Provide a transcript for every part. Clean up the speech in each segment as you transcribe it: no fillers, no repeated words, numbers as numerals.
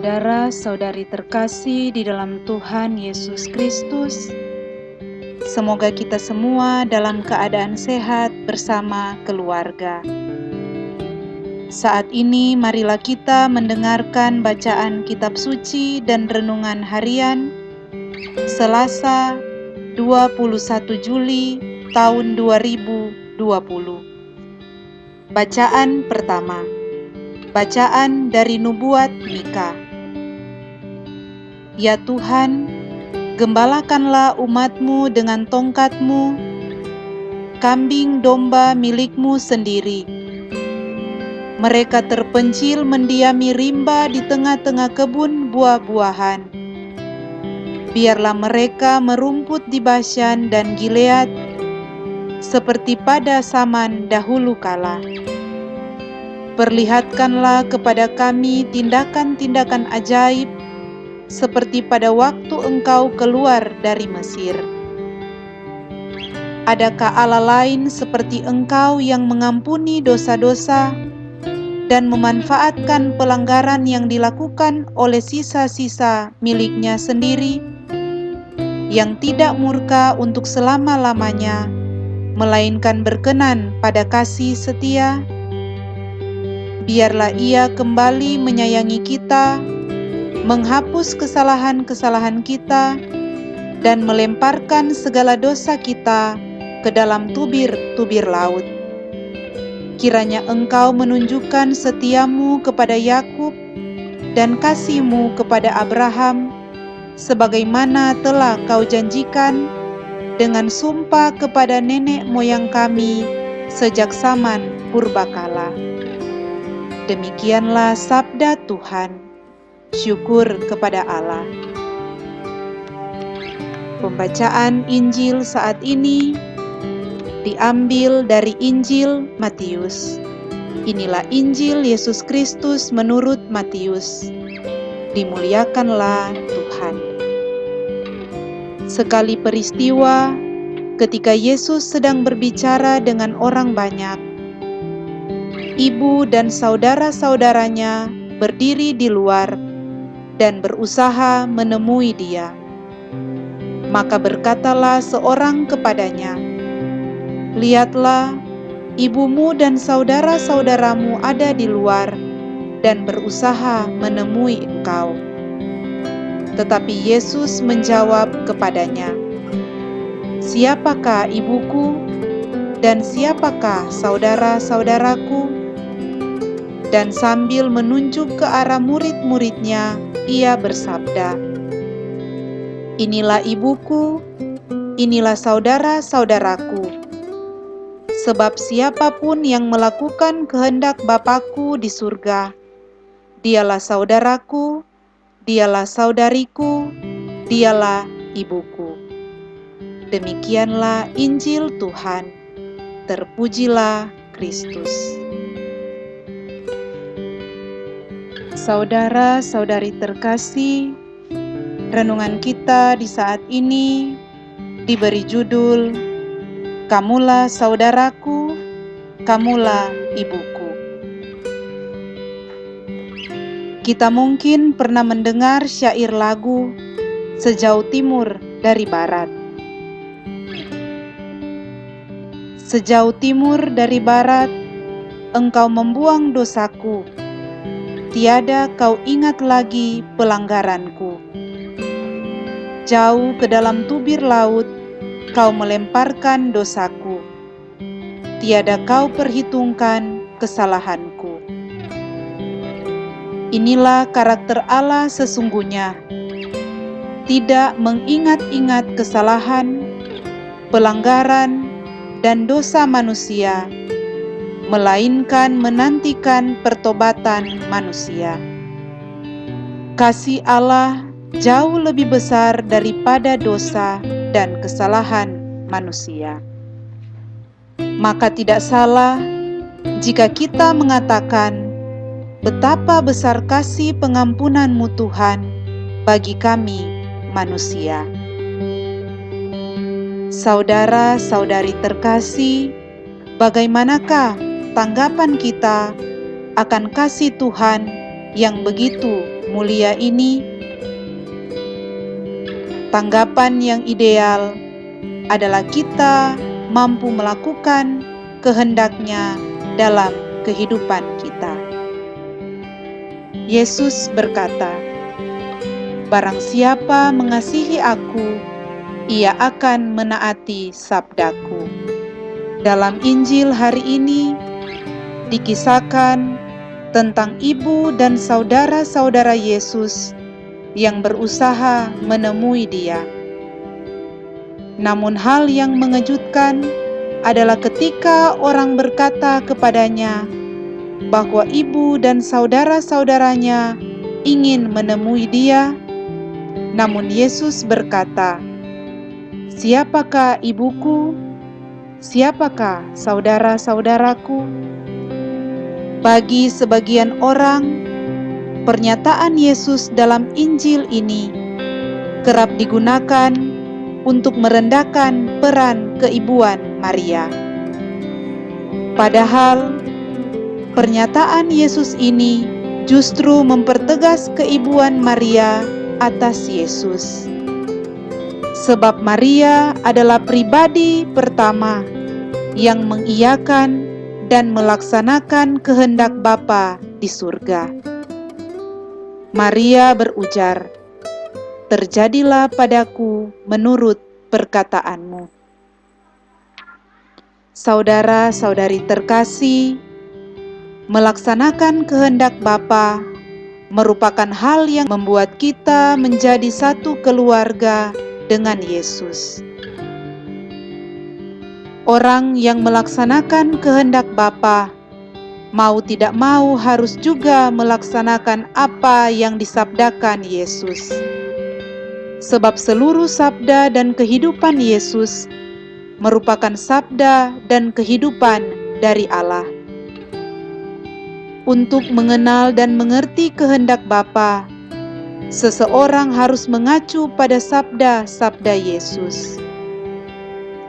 Saudara-saudari terkasih di dalam Tuhan Yesus Kristus, semoga kita semua dalam keadaan sehat bersama keluarga. Saat ini marilah kita mendengarkan bacaan kitab suci dan renungan harian Selasa 21 Juli tahun 2020. Bacaan pertama. Bacaan dari Nubuat Mika. Ya Tuhan, gembalakanlah umat-Mu dengan tongkat-Mu, kambing domba milik-Mu sendiri. Mereka terpencil mendiami rimba di tengah-tengah kebun buah-buahan. Biarlah mereka merumput di Bashan dan Gilead, seperti pada zaman dahulu kala. Perlihatkanlah kepada kami tindakan-tindakan ajaib, seperti pada waktu Engkau keluar dari Mesir. Adakah Allah lain seperti Engkau yang mengampuni dosa-dosa dan memanfaatkan pelanggaran yang dilakukan oleh sisa-sisa miliknya sendiri, yang tidak murka untuk selama-lamanya, melainkan berkenan pada kasih setia? Biarlah Ia kembali menyayangi kita, menghapus kesalahan-kesalahan kita, dan melemparkan segala dosa kita ke dalam tubir-tubir laut. Kiranya Engkau menunjukkan setiamu kepada Yakub dan kasih-Mu kepada Abraham, sebagaimana telah Kau janjikan dengan sumpah kepada nenek moyang kami sejak zaman purbakala. Demikianlah sabda Tuhan. Syukur kepada Allah. Pembacaan Injil saat ini diambil dari Injil Matius. Inilah Injil Yesus Kristus menurut Matius. Dimuliakanlah Tuhan. Sekali peristiwa, ketika Yesus sedang berbicara dengan orang banyak, ibu dan saudara-saudaranya berdiri di luar dan berusaha menemui Dia. Maka berkatalah seorang kepadanya, "Lihatlah, ibumu dan saudara-saudaramu ada di luar dan berusaha menemui engkau." Tetapi Yesus menjawab kepadanya, "Siapakah ibuku dan siapakah saudara-saudaraku?" Dan sambil menunjuk ke arah murid-muridnya, Ia bersabda, "Inilah ibuku, inilah saudara-saudaraku. Sebab siapapun yang melakukan kehendak Bapa-Ku di surga, dialah saudaraku, dialah saudariku, dialah ibuku." Demikianlah Injil Tuhan. Terpujilah Kristus. Saudara-saudari terkasih, renungan kita di saat ini diberi judul "Kamulah saudaraku, kamulah ibuku". Kita mungkin pernah mendengar syair lagu "Sejauh timur dari barat". Sejauh timur dari barat, engkau membuang dosaku, tiada kau ingat lagi pelanggaranku. Jauh ke dalam tubir laut, kau melemparkan dosaku, tiada kau perhitungkan kesalahanku. Inilah karakter Allah sesungguhnya, tidak mengingat-ingat kesalahan, pelanggaran, dan dosa manusia, melainkan menantikan pertobatan manusia. Kasih Allah jauh lebih besar daripada dosa dan kesalahan manusia. Maka tidak salah jika kita mengatakan, betapa besar kasih pengampunan-Mu Tuhan bagi kami manusia. Saudara-saudari terkasih, bagaimanakah tanggapan kita akan kasih Tuhan yang begitu mulia ini? Tanggapan yang ideal adalah kita mampu melakukan kehendak-Nya dalam kehidupan kita. Yesus berkata, "Barang siapa mengasihi Aku, ia akan menaati sabdaku." Dalam Injil hari ini dikisahkan tentang ibu dan saudara-saudara Yesus yang berusaha menemui Dia. Namun hal yang mengejutkan adalah ketika orang berkata kepadanya bahwa ibu dan saudara-saudaranya ingin menemui Dia, namun Yesus berkata, "Siapakah ibuku? Siapakah saudara-saudaraku?" Bagi sebagian orang, pernyataan Yesus dalam Injil ini kerap digunakan untuk merendahkan peran keibuan Maria. Padahal, pernyataan Yesus ini justru mempertegas keibuan Maria atas Yesus. Sebab Maria adalah pribadi pertama yang mengiyakan dan melaksanakan kehendak Bapa di surga. Maria berujar, "Terjadilah padaku menurut perkataanmu." Saudara-saudari terkasih, melaksanakan kehendak Bapa merupakan hal yang membuat kita menjadi satu keluarga dengan Yesus. Orang yang melaksanakan kehendak Bapa mau tidak mau harus juga melaksanakan apa yang disabdakan Yesus. Sebab seluruh sabda dan kehidupan Yesus merupakan sabda dan kehidupan dari Allah. Untuk mengenal dan mengerti kehendak Bapa, seseorang harus mengacu pada sabda-sabda Yesus.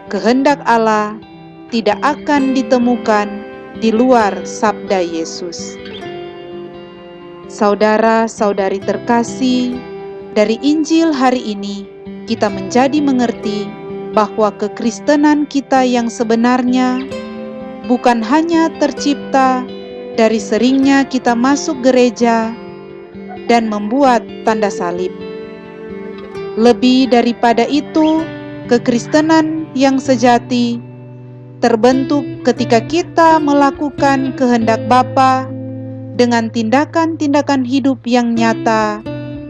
Kehendak Allah tidak akan ditemukan di luar sabda Yesus. Saudara-saudari terkasih, dari Injil hari ini kita menjadi mengerti bahwa kekristenan kita yang sebenarnya bukan hanya tercipta dari seringnya kita masuk gereja dan membuat tanda salib. Lebih daripada itu, kekristenan yang sejati terbentuk ketika kita melakukan kehendak Bapa dengan tindakan-tindakan hidup yang nyata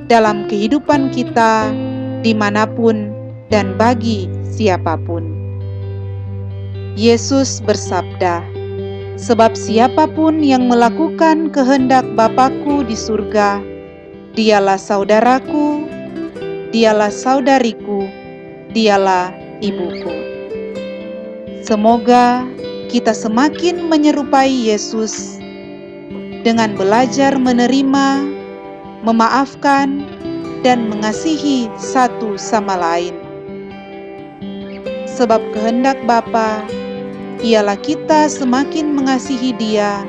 dalam kehidupan kita dimanapun dan bagi siapapun. Yesus bersabda, "Sebab siapapun yang melakukan kehendak Bapa-Ku di surga, dialah saudaraku, dialah saudariku, dialah ibuku." Semoga kita semakin menyerupai Yesus dengan belajar menerima, memaafkan, dan mengasihi satu sama lain. Sebab kehendak Bapa ialah kita semakin mengasihi Dia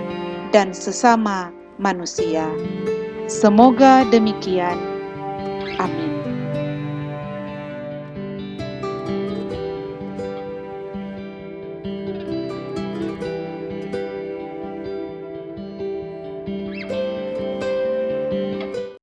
dan sesama manusia. Semoga demikian. Amin.